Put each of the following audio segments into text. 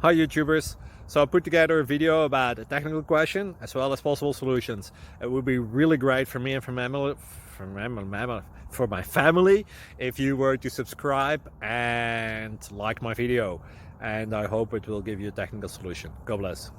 Hi YouTubers! So I put together a video about a technical question as well as possible solutions. It would be really great for me and for my family if you were to subscribe and like my video, and I hope it will give you a technical solution. God bless.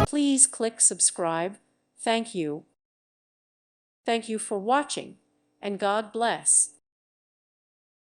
Please click subscribe. Thank you. Thank you for watching, and God bless.